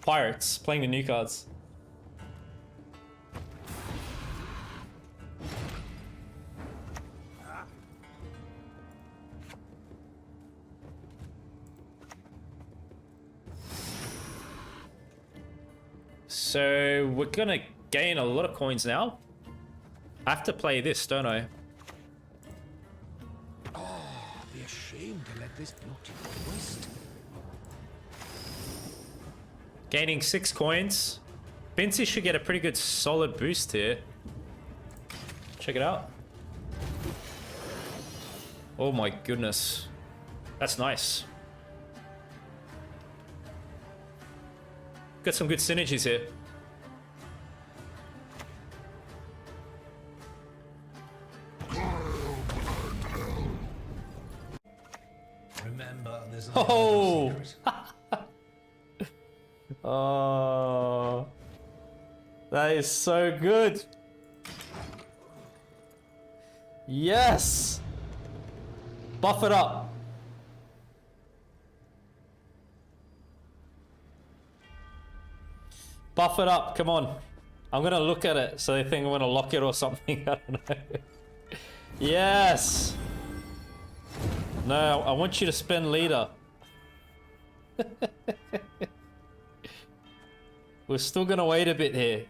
Pirates, playing the new cards. So we're gonna gain a lot of coins now. I have to play this, don't I? Oh, be ashamed to let this beauty waste. Gaining 6 coins. Bincy should get a pretty good solid boost here. Check it out. Oh my goodness. That's nice. Got some good synergies here. Remember, there's Oh! Oh, that is so good. Yes. Buff it up. Buff it up. Come on. I'm gonna look at it so they think I'm gonna lock it or something. I don't know. Yes. No, I want you to spend leader. We're still gonna wait a bit here.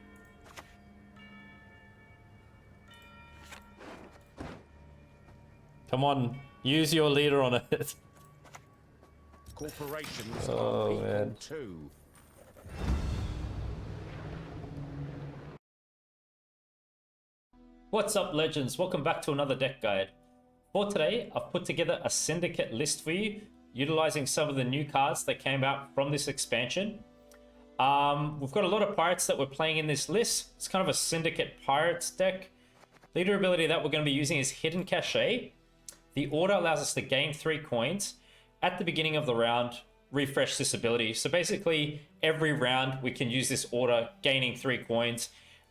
Come on, use your leader on it. Corporations Oh, are people man. too. What's up, legends? Welcome back to another deck guide. For today, I've put together a syndicate list for you, utilizing some of the new cards that came out from this expansion. We've got a lot of pirates that we're playing in this list. It's kind of a syndicate pirates deck. Leader ability that we're going to be using is Hidden Cachet. The order allows us to gain 3 coins at the beginning of the round, refresh this ability. So basically, every round we can use this order, gaining 3 coins.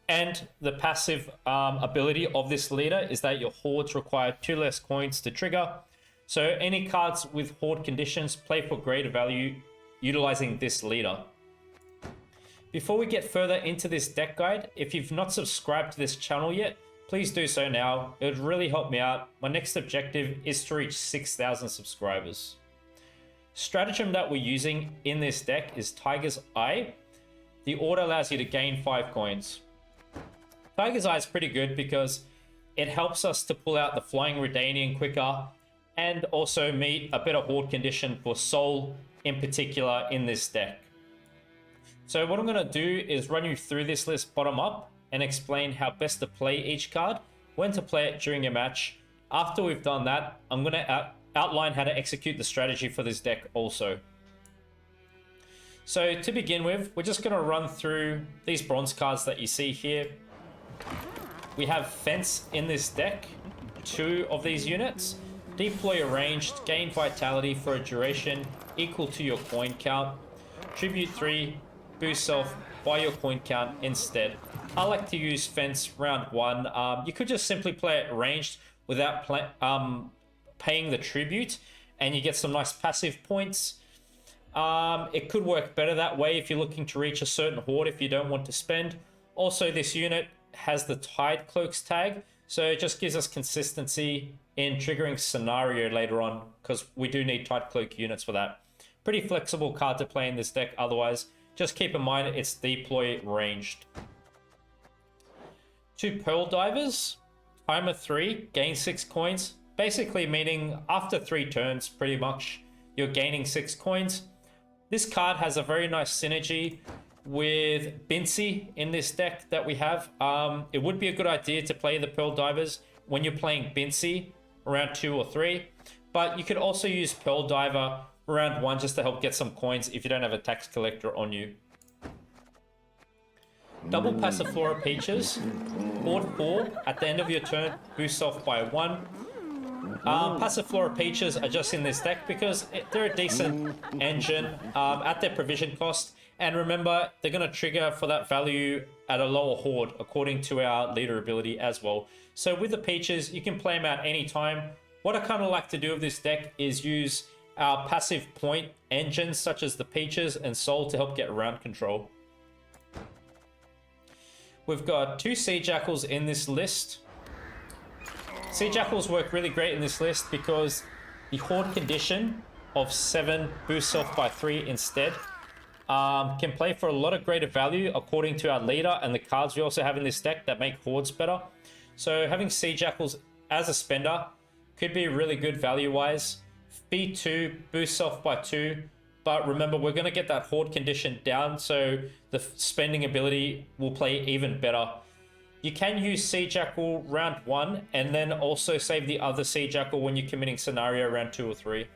And the passive ability of this leader is that your Hoards require 2 less coins to trigger. So any cards with Hoard conditions play for greater value utilizing this leader. Before we get further into this deck guide, if you've not subscribed to this channel yet, please do so now. It would really help me out. My next objective is to reach 6,000 subscribers. Stratagem that we're using in this deck is Tiger's Eye. The order allows you to gain 5 coins. Tiger's Eye is pretty good because it helps us to pull out the Flying Redanian quicker and also meet a better Hoard condition for Soul in particular in this deck. So what I'm going to do is run you through this list bottom up and explain how best to play each card, when to play it during a match. After we've done that, I'm going to outline how to execute the strategy for this deck also. So to begin with, we're just going to run through these bronze cards that you see here. We have Fence in this deck, 2 of these units. Deploy arranged, gain vitality for a duration equal to your coin count. Tribute 3, boost self by your coin count instead. I like to use Fence round 1. You could just simply play it ranged without paying the tribute, and you get some nice passive points. It could work better that way if you're looking to reach a certain Hoard if you don't want to spend. Also, this unit has the Tide Cloaks tag, so it just gives us consistency in triggering scenario later on, because we do need Tide Cloak units for that. Pretty flexible card to play in this deck otherwise. Just keep in mind it's deploy ranged. 2 Pearl Divers. Timer 3, gain 6 coins. Basically meaning after 3 turns, pretty much, you're gaining 6 coins. This card has a very nice synergy with Bincy in this deck that we have. It would be a good idea to play the Pearl Divers when you're playing Bincy around 2 or 3. But you could also use Pearl Diver round 1 just to help get some coins if you don't have a tax collector on you. Double Passiflora Peaches. Hoard 4 at the end of your turn, boost off by 1. Passiflora Peaches are just in this deck because they're a decent engine at their provision cost. And remember, they're going to trigger for that value at a lower Hoard according to our leader ability as well. So with the Peaches, you can play them out anytime. What I kind of like to do with this deck is use our passive point engines such as the Peaches and Soul to help get round control. We've got 2 Sea Jackals in this list. Sea Jackals work really great in this list because the Hoard condition of 7 boost self by 3 instead can play for a lot of greater value according to our leader and the cards we also have in this deck that make Hoards better. So having Sea Jackals as a spender could be really good value-wise. B2, boost self by 2, but remember we're going to get that Hoard condition down, so the spending ability will play even better. You can use Sea Jackal round 1 and then also save the other Sea Jackal when you're committing scenario round 2 or 3.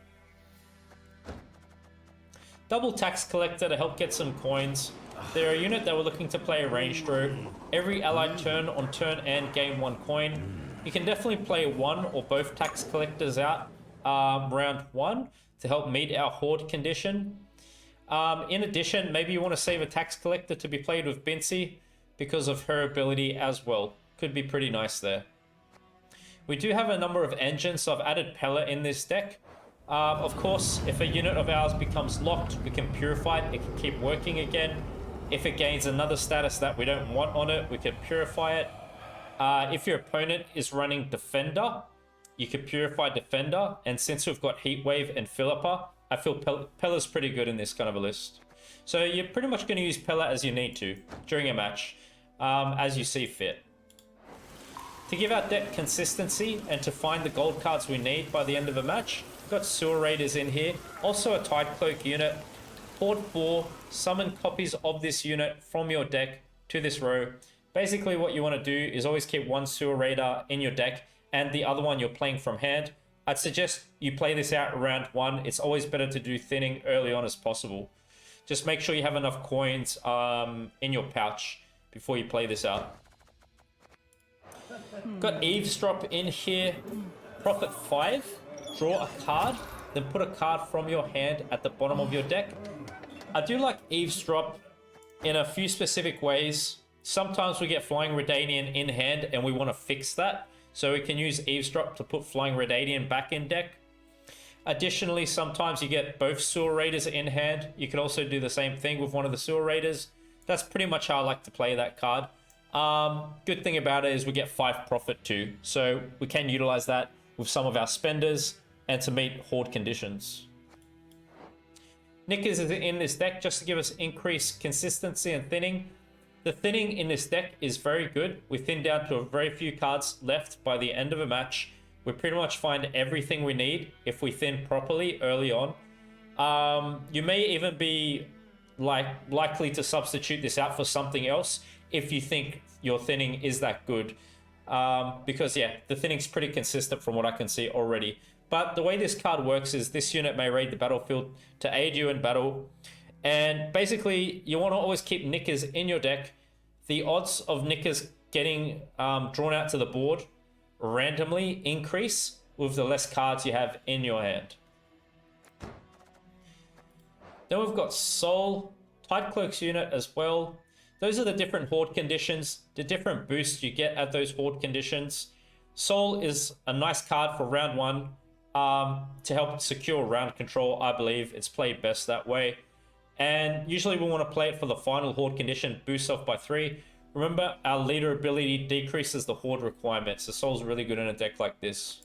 Double Tax Collector to help get some coins. They're a unit that we're looking to play a range through. Every allied turn on turn end gain 1 coin. You can definitely play one or both Tax Collectors out round 1 to help meet our Hoard condition. In addition, maybe you want to save a Tax Collector to be played with Bincy because of her ability as well. Could be pretty nice there. We do have a number of engines, so I've added Pella in this deck. Of course, if a unit of ours becomes locked, we can purify it. It can keep working again. If it gains another status that we don't want on it, we can purify it. If your opponent is running Defender, you can purify Defender. And since we've got Heatwave and Philippa, I feel Pella's pretty good in this kind of a list. So you're pretty much going to use Pella as you need to during a match, as you see fit. To give our deck consistency and to find the gold cards we need by the end of a match, we've got Sewer Raiders in here, also a Tide Cloak unit. Hoard 4, summon copies of this unit from your deck to this row. Basically what you want to do is always keep one Sewer Raider in your deck and the other one you're playing from hand. I'd suggest you play this out round 1. It's always better to do thinning early on as possible. Just make sure you have enough coins in your pouch before you play this out. Got Eavesdrop in here. Profit 5. Draw a card. Then put a card from your hand at the bottom of your deck. I do like Eavesdrop in a few specific ways. Sometimes we get Flying Redanian in hand and we want to fix that. So we can use Eavesdrop to put Flying Redanian back in deck. Additionally, sometimes you get both Sewer Raiders in hand. You could also do the same thing with one of the Sewer Raiders. That's pretty much how I like to play that card. Good thing about it is we get 5 profit too. So we can utilize that with some of our spenders and to meet Hoard conditions. Knickers is in this deck just to give us increased consistency and thinning. The thinning in this deck is very good. We thin down to a very few cards left by the end of a match. We pretty much find everything we need if we thin properly early on. You may even be likely to substitute this out for something else if you think your thinning is that good. Because yeah, the thinning's pretty consistent from what I can see already. But the way this card works is this unit may raid the battlefield to aid you in battle. And basically, you want to always keep Knickers in your deck. The odds of Knickers getting drawn out to the board randomly increase with the less cards you have in your hand. Then we've got Soul, Tide Cloaks unit as well. Those are the different Hoard conditions, the different boosts you get at those Hoard conditions. Soul is a nice card for round 1 to help secure round control. I believe it's played best that way. And usually we want to play it for the final Hoard condition, boost off by 3. Remember, our leader ability decreases the Hoard requirement, so Soul's really good in a deck like this.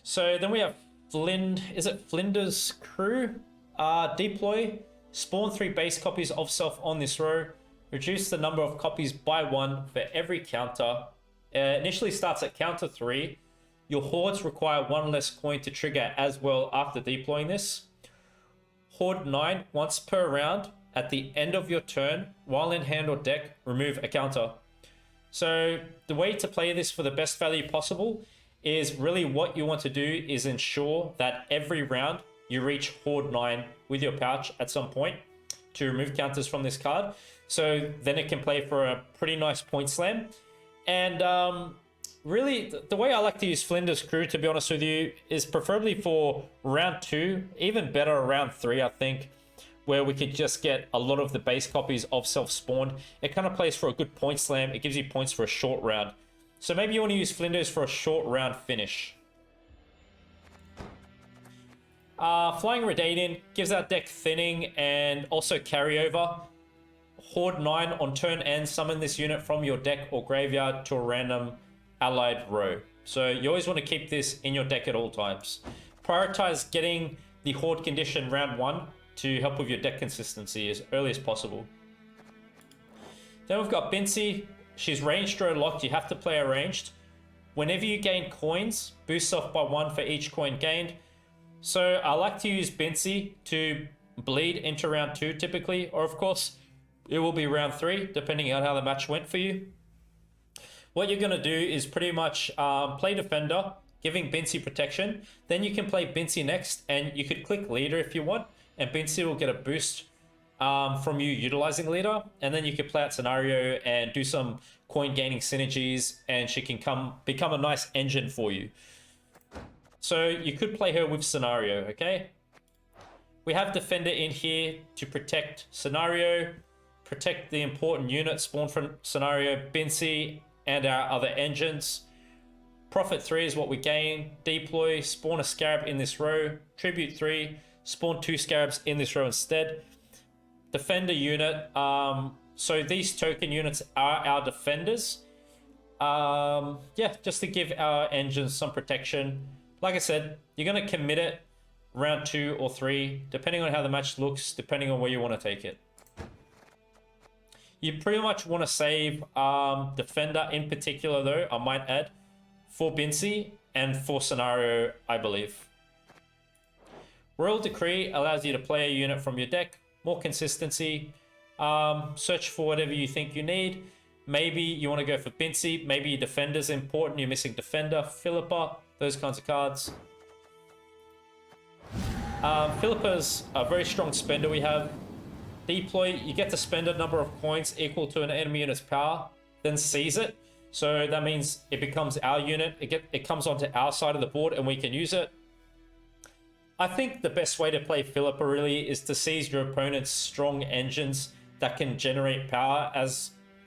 So then we have Flinders Crew? Deploy. Spawn 3 base copies of self on this row. Reduce the number of copies by 1 for every counter. Initially starts at counter 3. Your Hoards require 1 less coin to trigger as well after deploying this. Hoard 9 once per round. At the end of your turn, while in hand or deck, remove a counter. So the way to play this for the best value possible is really what you want to do is ensure that every round you reach Hoard 9 with your pouch at some point to remove counters from this card. So then it can play for a pretty nice point slam. And really, the way I like to use Flinders Crew, to be honest with you, is preferably for round 2, even better round 3, I think, where we could just get a lot of the base copies of self-spawned. It kind of plays for a good point slam. It gives you points for a short round. So maybe you want to use Flinders for a short round finish. Flying Redanian gives our deck thinning and also carryover. Hoard 9 on turn end, summon this unit from your deck or graveyard to a random allied row. So you always want to keep this in your deck at all times. Prioritize getting the Hoard condition round 1 to help with your deck consistency as early as possible. Then we've got Bincy. She's ranged or locked. You have to play her ranged. Whenever you gain coins, boost off by 1 for each coin gained. So I like to use Bincy to bleed into round 2 typically, or of course it will be round 3 depending on how the match went for you. What you're going to do is pretty much play Defender, giving Bincy protection. Then you can play Bincy next, and you could click Leader if you want, and Bincy will get a boost from you utilizing Leader. And then you could play out Scenario and do some coin gaining synergies, and she can become a nice engine for you. So you could play her with Scenario, okay? We have Defender in here to protect Scenario, protect the important unit spawned from Scenario, Bincy, and our other engines. Profit 3 is what we gain. Deploy, spawn a Scarab in this row. Tribute 3, spawn 2 Scarabs in this row instead. Defender unit. So these token units are our defenders. Yeah, just to give our engines some protection. Like I said, you're going to commit it round 2 or 3, depending on how the match looks, depending on where you want to take it. You pretty much want to save Defender in particular, though, I might add, for Bincy and for Scenario, I believe. Royal Decree allows you to play a unit from your deck, more consistency. Search for whatever you think you need. Maybe you want to go for Bincy, maybe your Defender's important, you're missing Defender, Philippa, those kinds of cards. Philippa's a very strong spender we have. Deploy, you get to spend a number of coins equal to an enemy unit's power, then seize it. So that means it becomes our unit, it comes onto our side of the board and we can use it. I think the best way to play Philippa really is to seize your opponent's strong engines that can generate power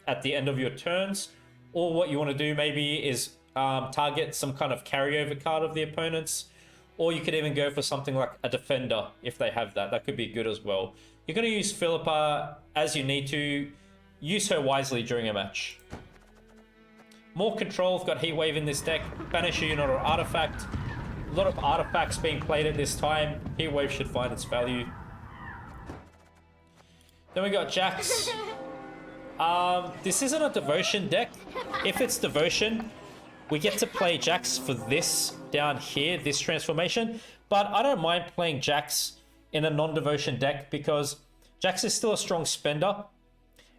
at the end of your turns. Or what you want to do maybe is target some kind of carryover card of the opponent's. Or you could even go for something like a Defender if they have that. That could be good as well. You're going to use Philippa as you need to. Use her wisely during a match. More control. We've got Heatwave in this deck. Banish a unit or artifact. A lot of artifacts being played at this time. Heatwave should find its value. Then we got Jax. This isn't a Devotion deck. If it's Devotion, we get to play Jax for this down here, this transformation. But I don't mind playing Jax in a non-Devotion deck because Jax is still a strong spender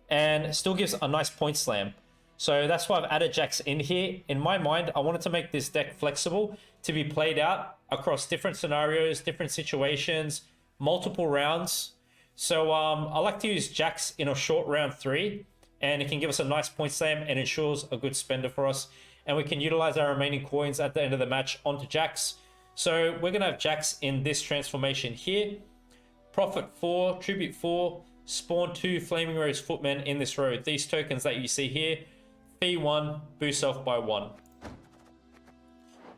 and still gives a nice point slam. So that's why I've added Jax in here. In my mind, I wanted to make this deck flexible to be played out across different scenarios, different situations, multiple rounds. So I like to use Jax in a short round 3, and it can give us a nice point slam and ensures a good spender for us. And we can utilize our remaining coins at the end of the match onto Jax. So we're going to have Jax in this transformation here. Profit 4, Tribute 4, spawn 2 Flaming Rose Footmen in this row. These tokens that you see here, fee 1, boost off by 1.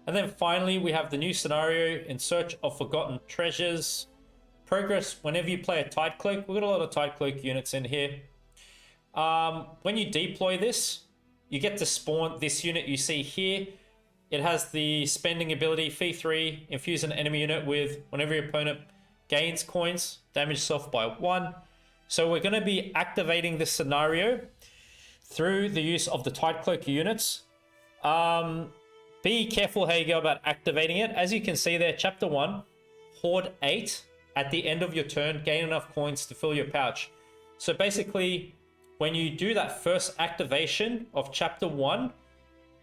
And then finally, we have the new scenario, In Search of Forgotten Treasures. Progress whenever you play a Tide Cloak. We've got a lot of Tide Cloak units in here. When you deploy this, you get to spawn this unit you see here. It has the spending ability, fee 3, infuse an enemy unit with whenever your opponent gains coins, damage itself by 1. So we're going to be activating this scenario through the use of the Tide Cloak units. Be careful how you go about activating it. As you can see there, Chapter 1, Hoard 8. At the end of your turn, gain enough coins to fill your pouch. So basically, when you do that first activation of Chapter 1,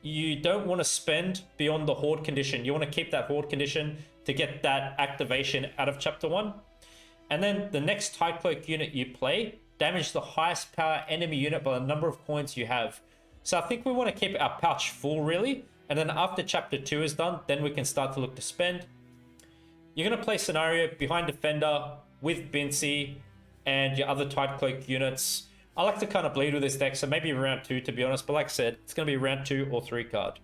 you don't want to spend beyond the Hoard condition. You want to keep that Hoard condition to get that activation out of Chapter 1. And then the next Tide Cloak unit you play, damage the highest power enemy unit by the number of coins you have. So I think we want to keep our pouch full, really. And then after Chapter 2 is done, then we can start to look to spend. You're going to play scenario behind Defender with Bincy and your other Tide Cloak units. I like to kind of bleed with this deck, so maybe round 2 to be honest. But like I said, it's going to be round 2 or 3 card.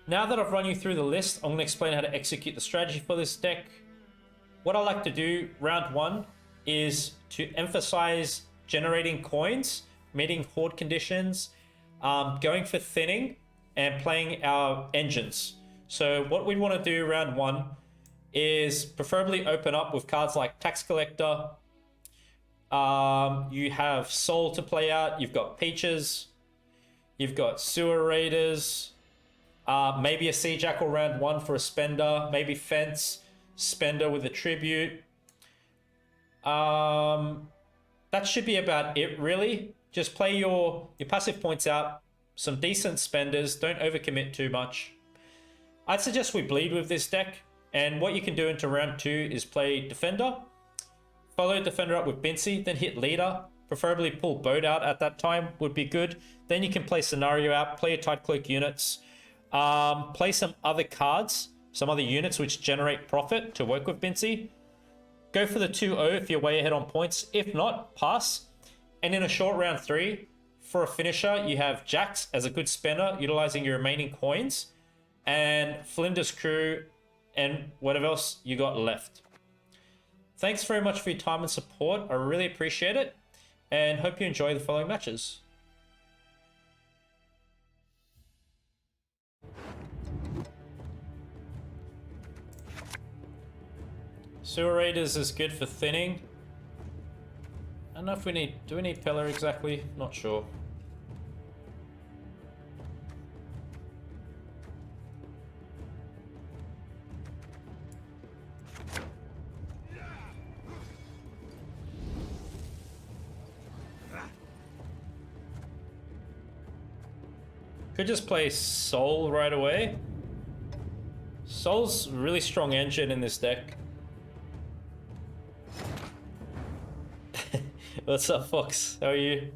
Now that I've run you through the list, I'm going to explain how to execute the strategy for this deck. What I like to do round one is to emphasize generating coins, meeting Hoard conditions, going for thinning, and playing our engines. So what we want to do round one is preferably open up with cards like Tax Collector. You have Soul to play out. You've got Peaches. You've got Sewer Raiders. Maybe a Sea Jackal round one for a spender. Maybe Fence, spender with a tribute. That should be about it, really. Just play your passive points out. Some decent spenders. Don't overcommit too much. I'd suggest we bleed with this deck. And what you can do into round two is play Defender. Follow Defender up with Bincy, then hit Leader. Preferably pull Boat out at that time would be good. Then you can play Scenario out, play your Tide Cloak units. Play some other cards, some other units which generate profit to work with Bincy. Go for the 2-0 if you're way ahead on points. If not, pass. And in a short round three, for a finisher, you have Jax as a good spender, utilizing your remaining coins. And Flinders Crew and whatever else you got left. Thanks very much for your time and support. I really appreciate it. And hope you enjoy the following matches. Sewer Raiders is good for thinning. I don't know if we need... Do we need Pillar exactly? Not sure. Could just play Soul right away. Soul's a really strong engine in this deck. What's up, Fox? How are you?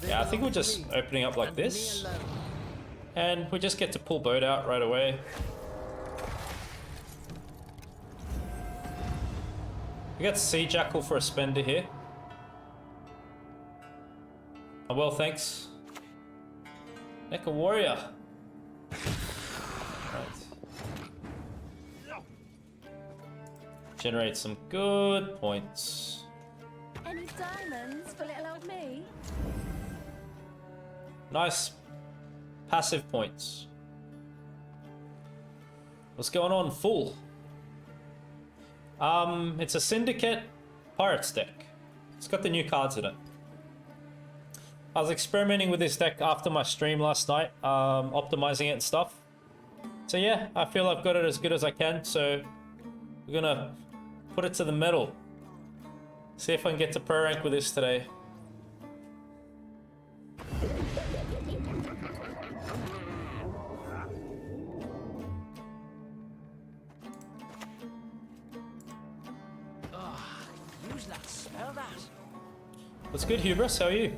Yeah, I think we're just opening up like this. And we just get to pull Boat out right away. We got Sea Jackal for a spender here. Oh, well, thanks. Mecha Warrior. Right. Generate some good points. Any diamonds for little old me? Nice passive points. What's going on, Fool? It's a Syndicate Pirates deck. It's got the new cards in it. I was experimenting with this deck after my stream last night, optimizing it and stuff. So yeah, I feel I've got it as good as I can, so we're gonna put it to the metal. See if I can get to pro rank with this today. Use that, smell that. What's good, Hubris? How are you?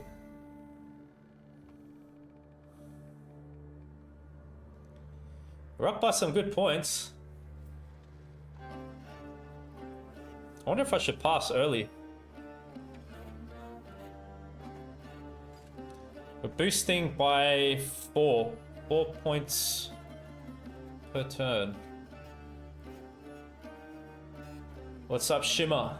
We're up by some good points. I wonder if I should pass early. We're boosting by 4 points per turn. What's up, Shimmer?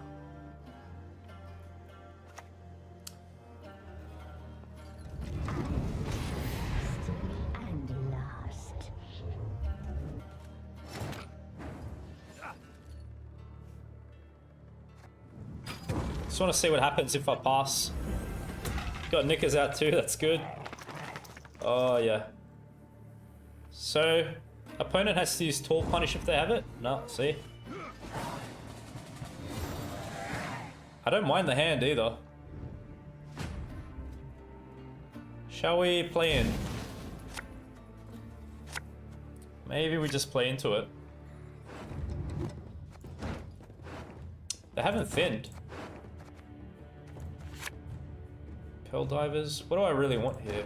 Just want to see what happens if I pass. Got Knickers out too, that's good. Oh yeah. So, opponent has to use Tall Punish if they have it? No, see? I don't mind the hand either. Shall we play in? Maybe we just play into it. They haven't thinned. Pearl Divers. What do I really want here?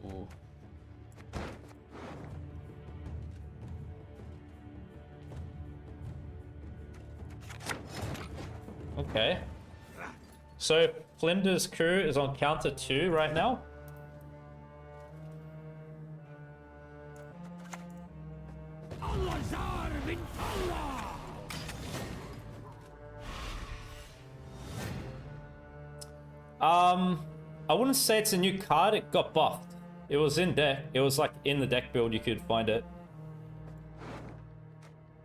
Ooh. Okay. So Flinders' crew is on counter 2 right now. I wouldn't say it's a new card. It got buffed. It was in deck. It was like in the deck build. You could find it,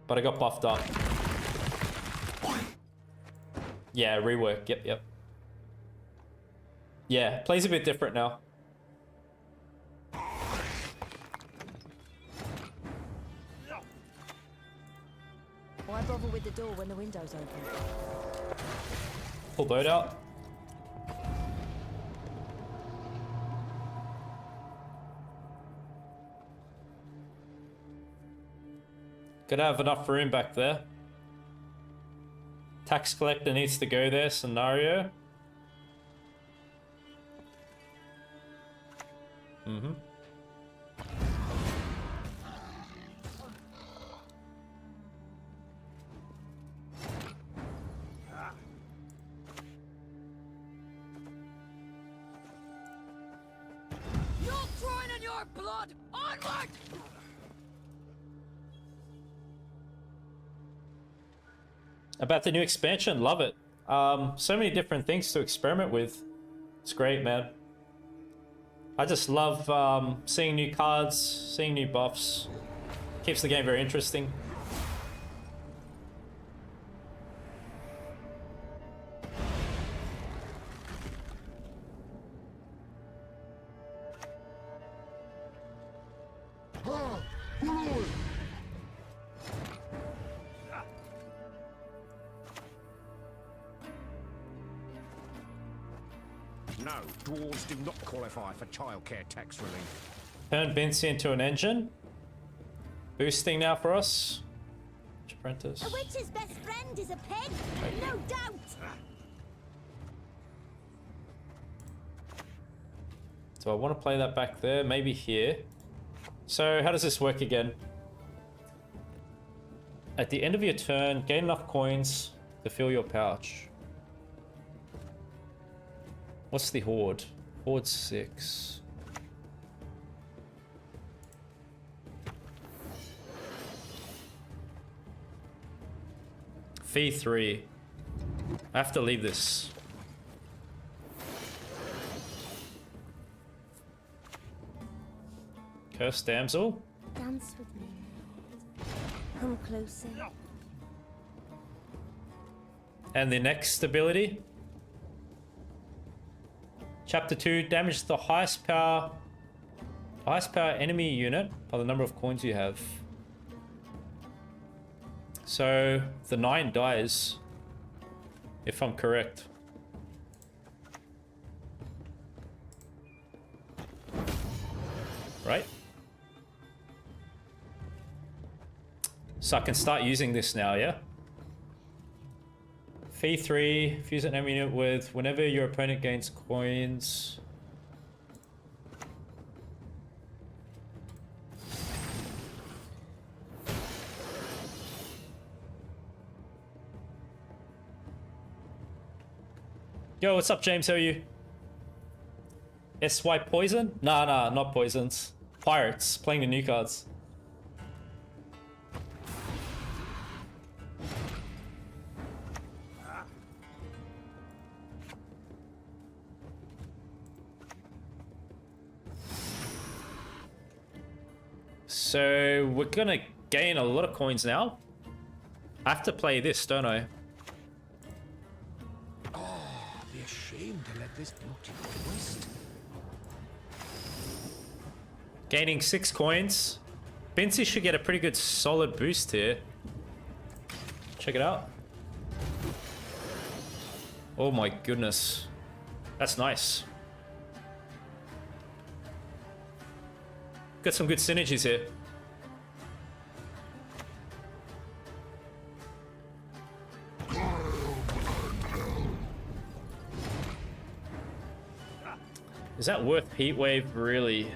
but it got buffed up. Yeah, rework. Yep. Yeah, plays a bit different now. Why bother with the door when the window's open? Pull boat out. Gotta have enough room back there. Tax collector needs to go there, scenario. Mm-hmm. You're drawing on your blood! Onward! About the new expansion, love it. So many different things to experiment with. It's great, man. I just love seeing new cards, seeing new buffs. Keeps the game very interesting. No, dwarves do not qualify for childcare tax relief. Turn Vinci into an engine. Boosting now for us. Apprentice. A witch's best friend is a pig, no doubt! So I want to play that back there, maybe here. So how does this work again? At the end of your turn, gain enough coins to fill your pouch. What's the Hoard? Hoard 6. Fee 3. I have to leave this. Cursed Damsel. Dance with me. Come closer. And the next ability. Chapter 2, damage the highest power enemy unit by the number of coins you have. So the 9 dies, if I'm correct. Right? So I can start using this now, yeah? Fee 3, fuse an enemy unit with whenever your opponent gains coins. Yo, what's up, James? How are you? SY Poison? Nah, not poisons. Pirates, playing the new cards. So we're gonna gain a lot of coins now. I have to play this, don't I? Be ashamed to let this beauty go waste. Gaining 6 coins. Bincy should get a pretty good solid boost here. Check it out. Oh my goodness. That's nice. Got some good synergies here. Is that worth Heatwave, really?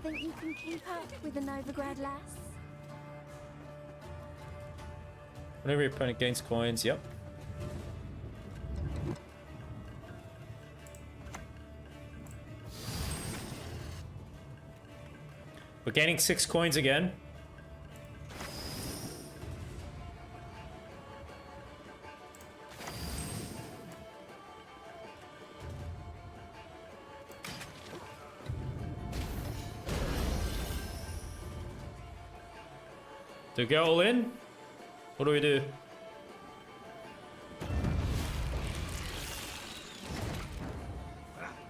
Think you can keep up with the Nilfgaard lass? Whenever your opponent gains coins, yep. We're gaining 6 coins again. Do we go all in? What do we do?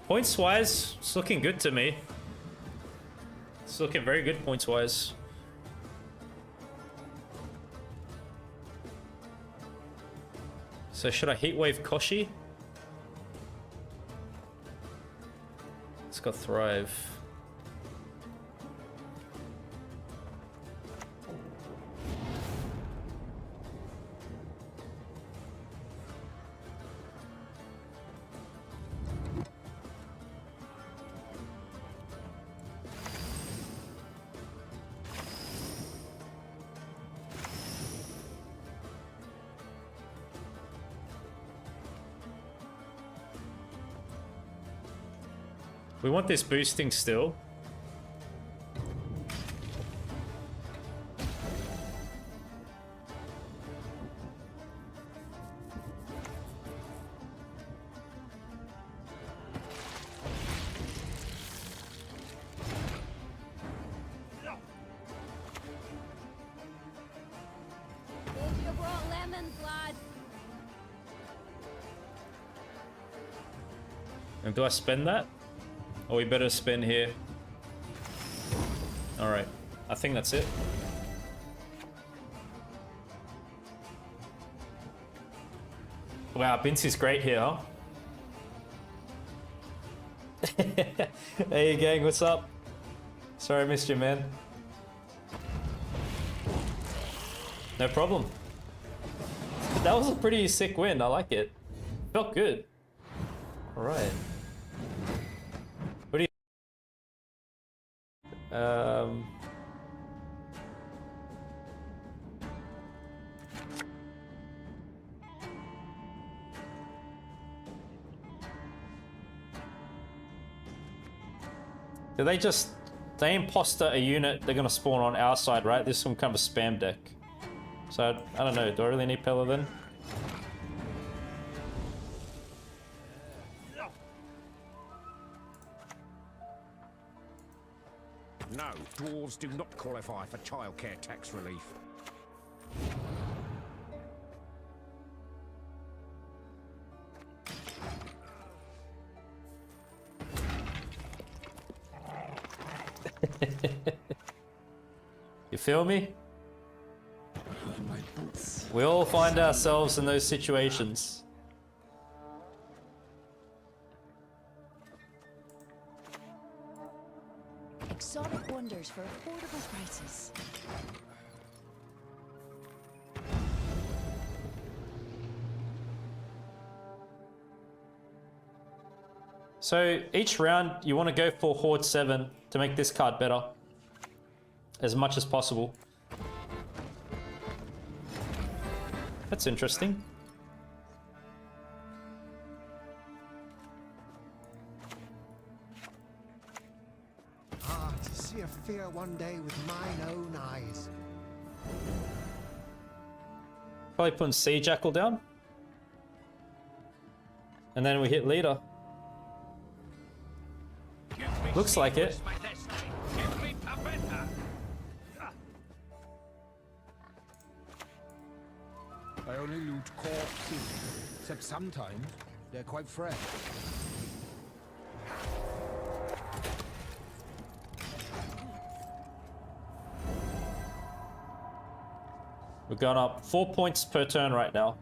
Points wise, it's looking good to me. It's looking very good points wise. So should I heatwave Koshi? It's got Thrive. We want this boosting still. If you brought lemons, lad. And do I spend that? Or we better spin here. Alright. I think that's it. Wow, Bince is great here, huh? Hey gang, what's up? Sorry I missed you, man. No problem. That was a pretty sick win, I like it. Felt good. Alright. Do they just... They imposter a unit, they're gonna spawn on our side, right? This is some kind of a spam deck. So, I don't know, do I really need Pella then? No, dwarves do not qualify for childcare tax relief. You feel me? We all find ourselves in those situations. Exotic wonders for affordable prices. So each round you want to go for Hoard 7 to make this card better. As much as possible. That's interesting. Ah, to see a fear one day with mine own eyes. Probably putting Sea Jackal down. And then we hit leader. Looks like it. I only loot corpses, except sometimes they're quite fresh. We're going up 4 points per turn right now.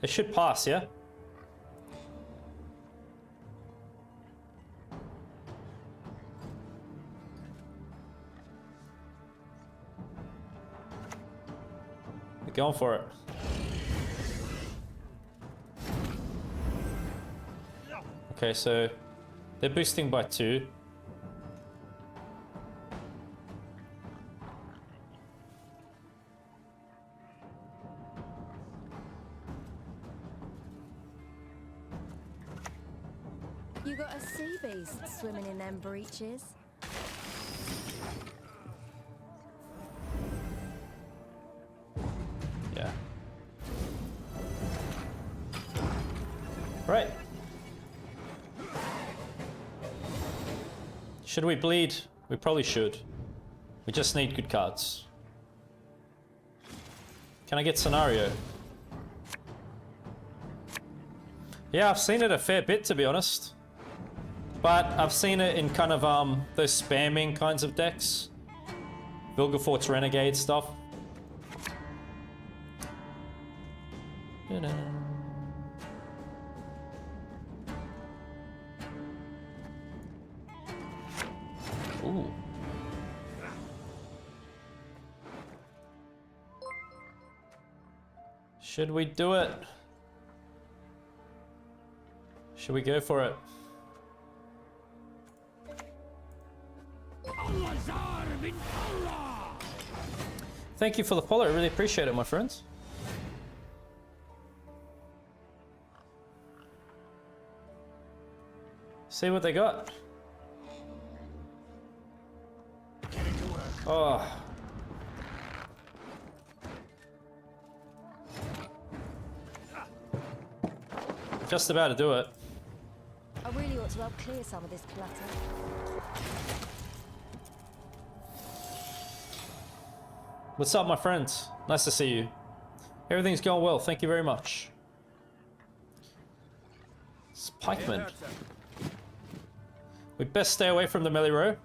It should pass, yeah? We're going for it. Okay, so they're boosting by 2. You got a sea beast swimming in them breeches. Yeah. Right. Should we bleed? We probably should. We just need good cards. Can I get scenario? Yeah, I've seen it a fair bit, to be honest. But I've seen it in kind of those spamming kinds of decks. Vilgefort's Renegade stuff. Ooh. Should we do it? Should we go for it? Thank you for the follow. I really appreciate it, my friends. See what they got. Oh. Just about to do it. I really ought to help clear some of this clutter. What's up, my friends? Nice to see you. Everything's going well. Thank you very much. It's Pikeman. We best stay away from the melee row.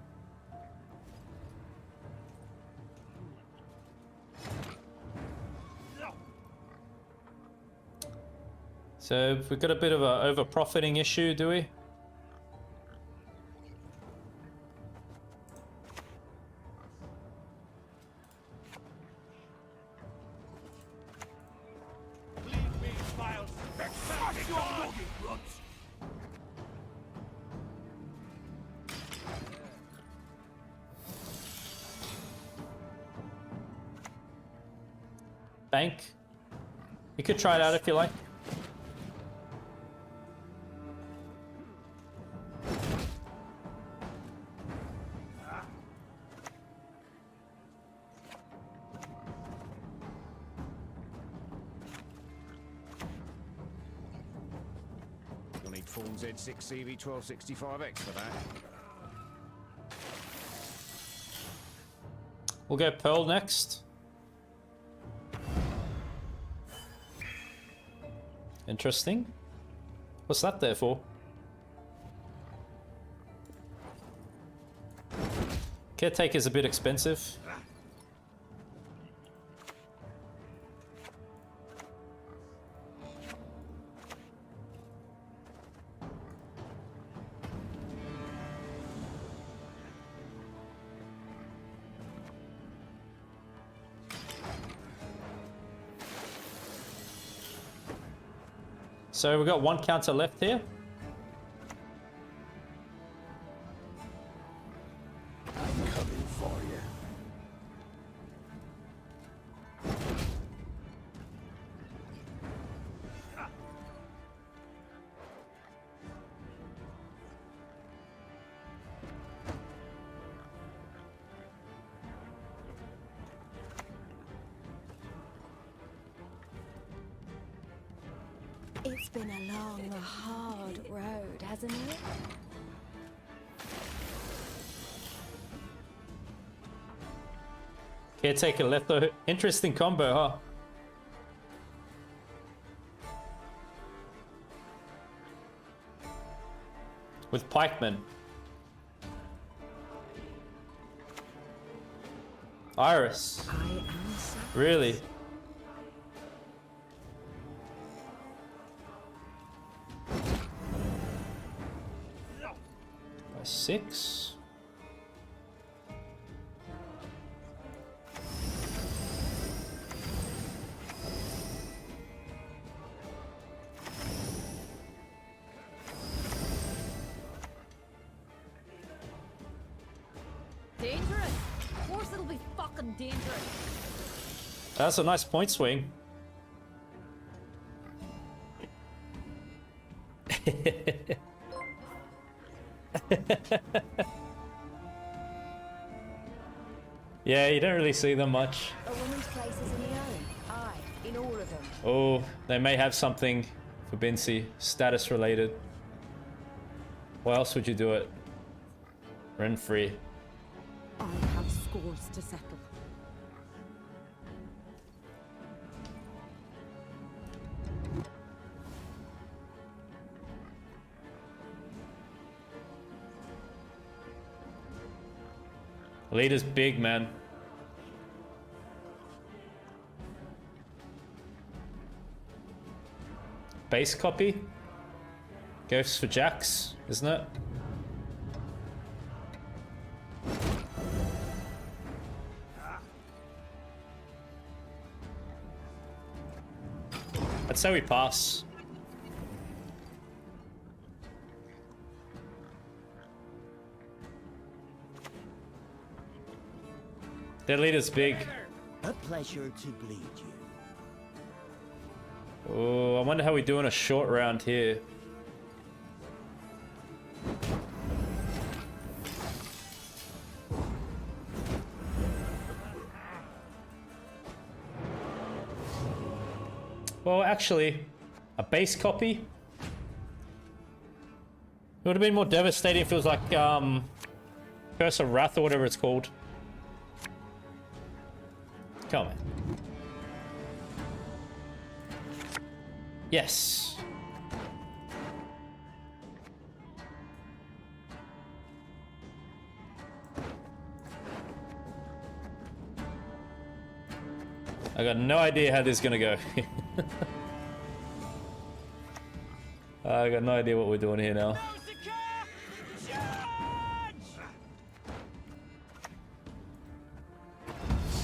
So we've got a bit of a over-profiting issue, do we? Bank. You could try it out if you like. You'll need full Z6 CV1265X for that. We'll go Pearl next. Interesting. What's that there for? Caretaker's a bit expensive. So we've got one counter left here. I'm coming for you. It's been a long, hard road, hasn't it? Caretaker left though. Interesting combo, huh? With Pikeman. Iris. I am so Really? By 6. dangerous. That's a nice point swing. Yeah, you don't really see them much. A woman's place is in the home. Aye, in all of them. Oh, they may have something for Bincy, status related. Why else would you do it? Rent free. I have scores to settle. Leader's big, man. Base copy? Goes for Jax, isn't it? I'd say we pass. Their leader's big. A pleasure to bleed you. Oh, I wonder how we do in a short round here. Well, actually, a base copy. It would have been more devastating if it was like Curse of Wrath or whatever it's called. Come on. Yes. I got no idea how this is gonna go. I got no idea what we're doing here now.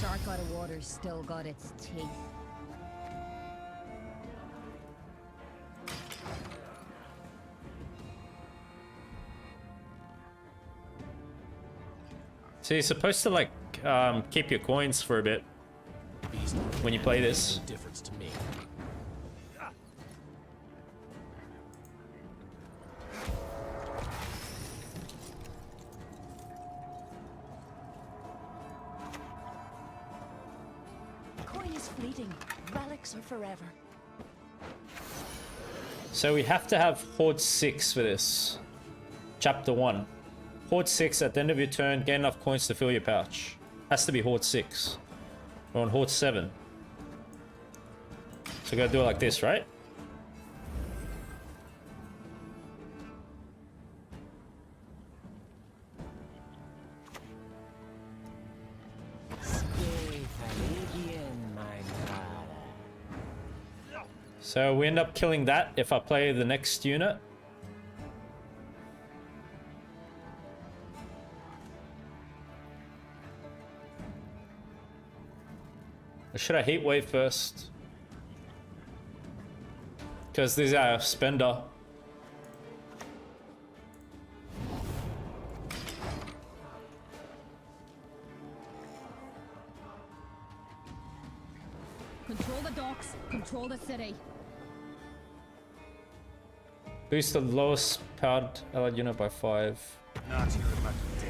Shark out of water's still got its teeth. So you're supposed to like keep your coins for a bit when you play this. Difference to me. Coin is fleeting. Relics are forever. So we have to have Hoard 6 for this. Chapter 1. Hoard 6 at the end of your turn, gain enough coins to fill your pouch. Has to be Hoard 6. We're on Hoard 7. So we gotta do it like this, right? So we end up killing that if I play the next unit. Or should I heat wave first? Because this is our spender. Control the docks. Control the city. Boost the lowest powered allied unit by 5. Not here about today.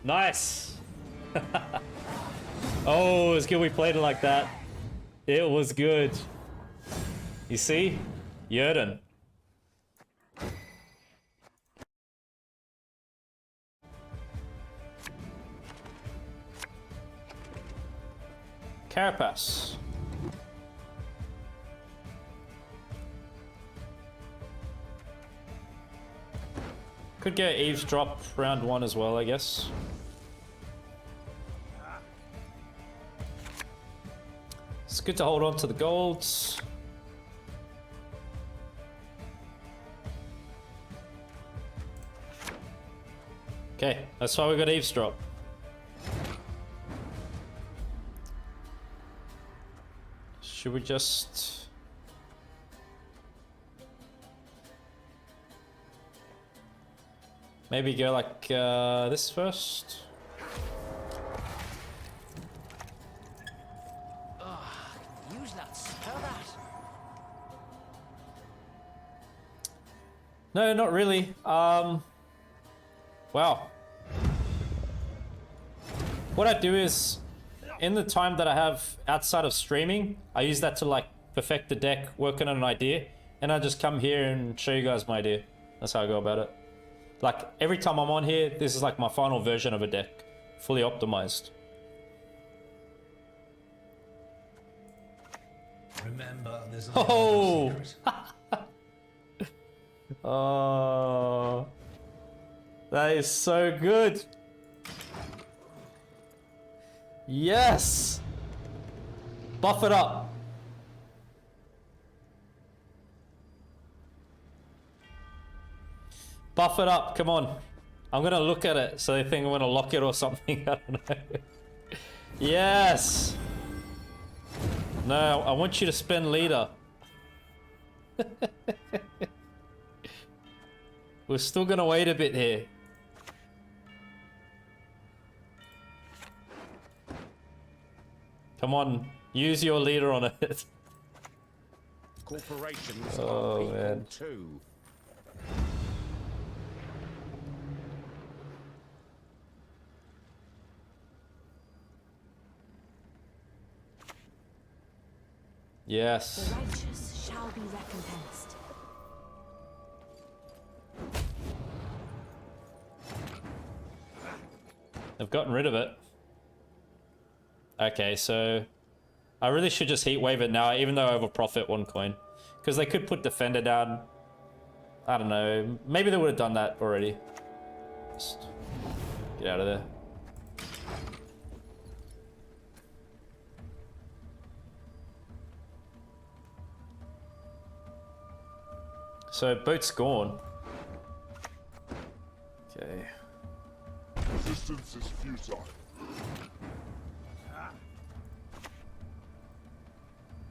Nice! Oh, it's good we played it like that. It was good. You see? Yerden. Carapace. Could get eavesdrop round 1 as well, I guess. It's good to hold on to the golds. Okay, that's why we got eavesdrop. Should we just... Maybe go like this first. Use that. Smell that. No, not really. Wow. What I do is, in the time that I have outside of streaming, I use that to like perfect the deck, working on an idea, and I just come here and show you guys my idea. That's how I go about it. Like every time I'm on here, this is like my final version of a deck, fully optimized. Remember, there's a Oh! Oh, that is so good. Yes. Buff it up. Buff it up. Come on. I'm gonna look at it so they think I'm gonna lock it or something. I don't know. Yes. No, I want you to spend leader. We're still gonna wait a bit here. Come on, use your leader on it. Corporations Oh, are people man. too. Yes. The righteous shall be recompensed. They've gotten rid of it. Okay, so I really should just heat wave it now, even though I over profit 1 coin. Because they could put defender down. I don't know. Maybe they would have done that already. Just get out of there. So boat's gone. Okay. Resistance is futile.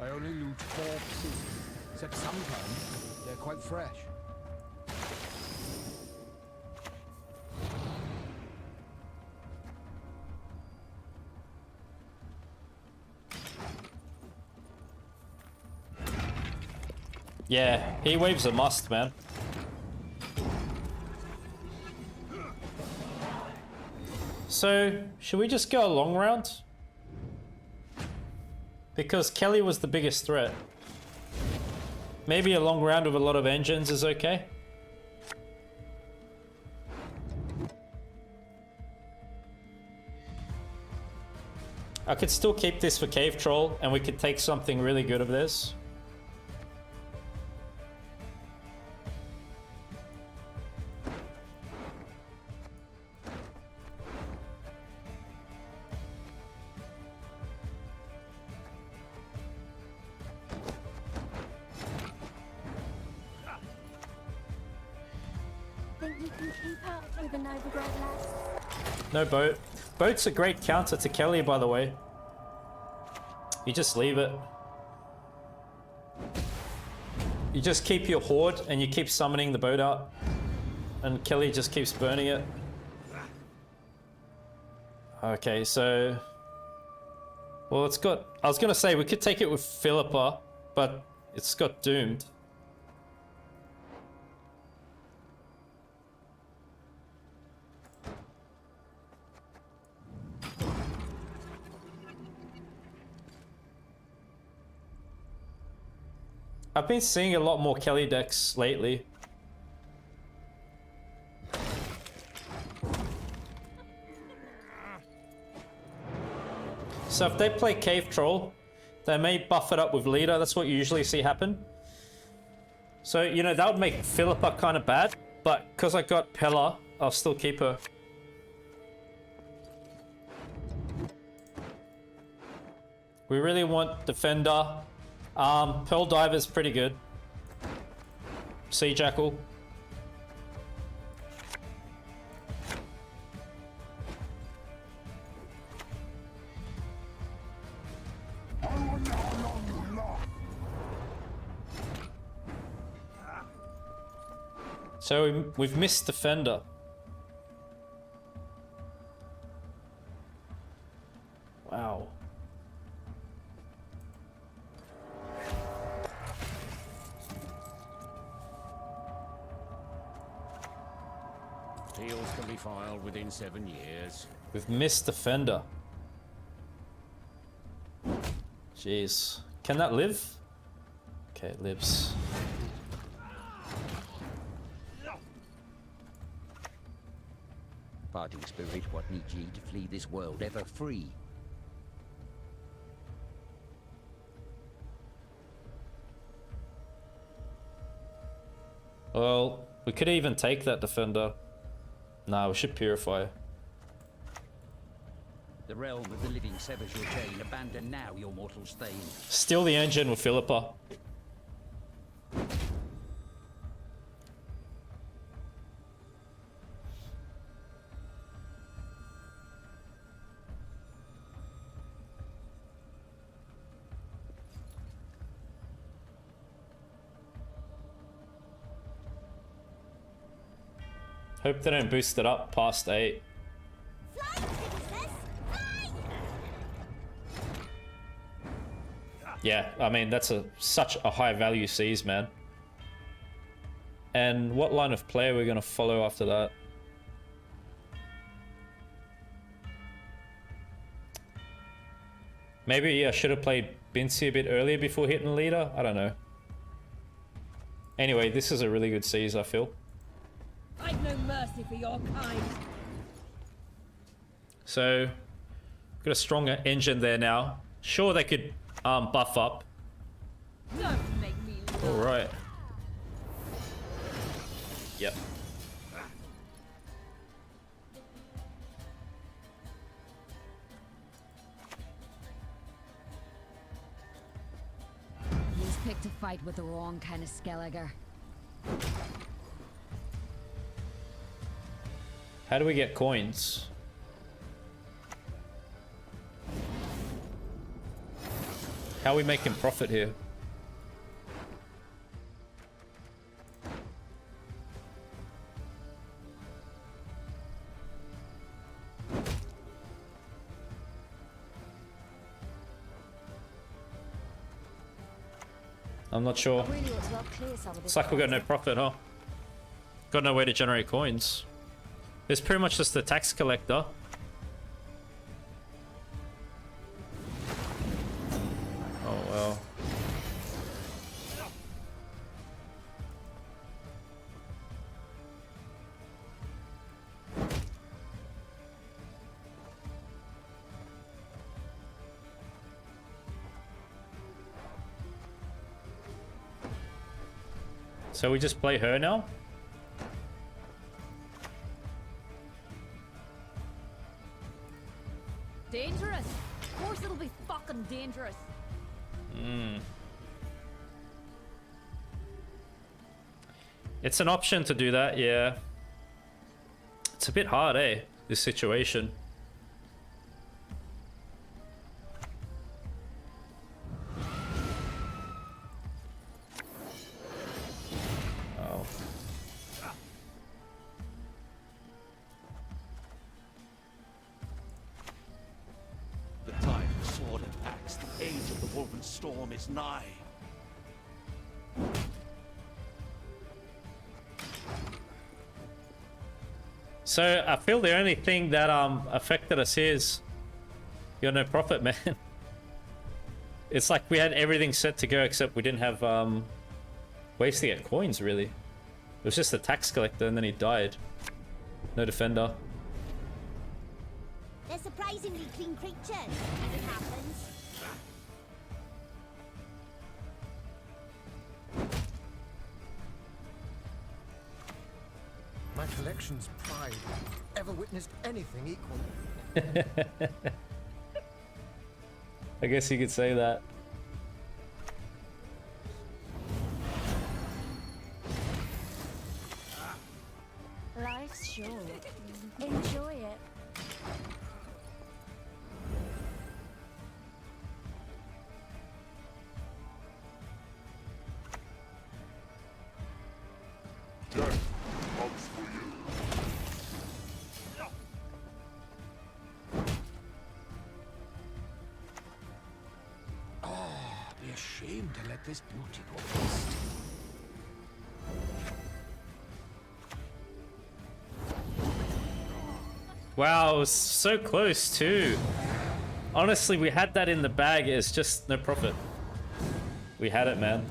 I only loot corpses, except sometimes they're quite fresh. Yeah, heat wave's a must, man. So, should we just go a long round? Because Kelly was the biggest threat. Maybe a long round with a lot of engines is okay. I could still keep this for Cave Troll, and we could take something really good of this. Think you can keep up with the Nilfgaard lads? No boat. Boat's a great counter to Kelly, by the way. You just leave it. You just keep your Hoard and you keep summoning the boat out. And Kelly just keeps burning it. Okay, so... Well, it's got... I was gonna say, we could take it with Philippa, but it's got doomed. I've been seeing a lot more Kelly decks lately. So if they play Cave Troll, they may buff it up with Leader. That's what you usually see happen. So, you know, that would make Philippa kind of bad, but because I got Pella, I'll still keep her. We really want Defender. Pearl Diver's pretty good. Sea Jackal. So we've missed Defender. Wow. Appeals can be filed within 7 years. We've missed Defender. Jeez. Can that live? Okay, it lives. Fighting spirit, what need ye to flee this world ever free? Well, we could even take that Defender. Nah, we should Purify. The realm of the living severs your chain. Abandon now your mortal stain. Steal the engine with Philippa. Hope they don't boost it up past 8. Yeah, I mean, that's such a high value seize, man. And what line of play are we going to follow after that? Maybe I should have played Bincy a bit earlier before hitting leader. I don't know. Anyway, this is a really good seize, I feel. I've no mercy for your kind. So, got a stronger engine there now. Sure, they could buff up. Don't make me laugh. All right. Yep. He's picked a fight with the wrong kind of Skelliger. How do we get coins? How are we making profit here? I'm not sure. Really ought to help clear some of this. Looks like we've got no profit, huh? Got no way to generate coins. It's pretty much just the tax collector. Oh well. So we just play her now? Dangerous. Of course it'll be fucking dangerous. It's an option to do that, yeah. It's a bit hard, eh? This situation. Oh. The time of sword and axe, the age of the woven storm is nigh. So I feel the only thing that affected us here is you're no profit, man. It's like we had everything set to go except we didn't have ways to get coins, really. It was just the tax collector and then he died. No defender. They're surprisingly clean creatures, as it happens. My collection's pride. Ever witnessed anything equal? I guess you could say that. Life's short. Enjoy it. Death comes for you. shame to let this beauty go waste. Wow, it was so close too. Honestly, we had that in the bag. It's just no profit. We had it, man.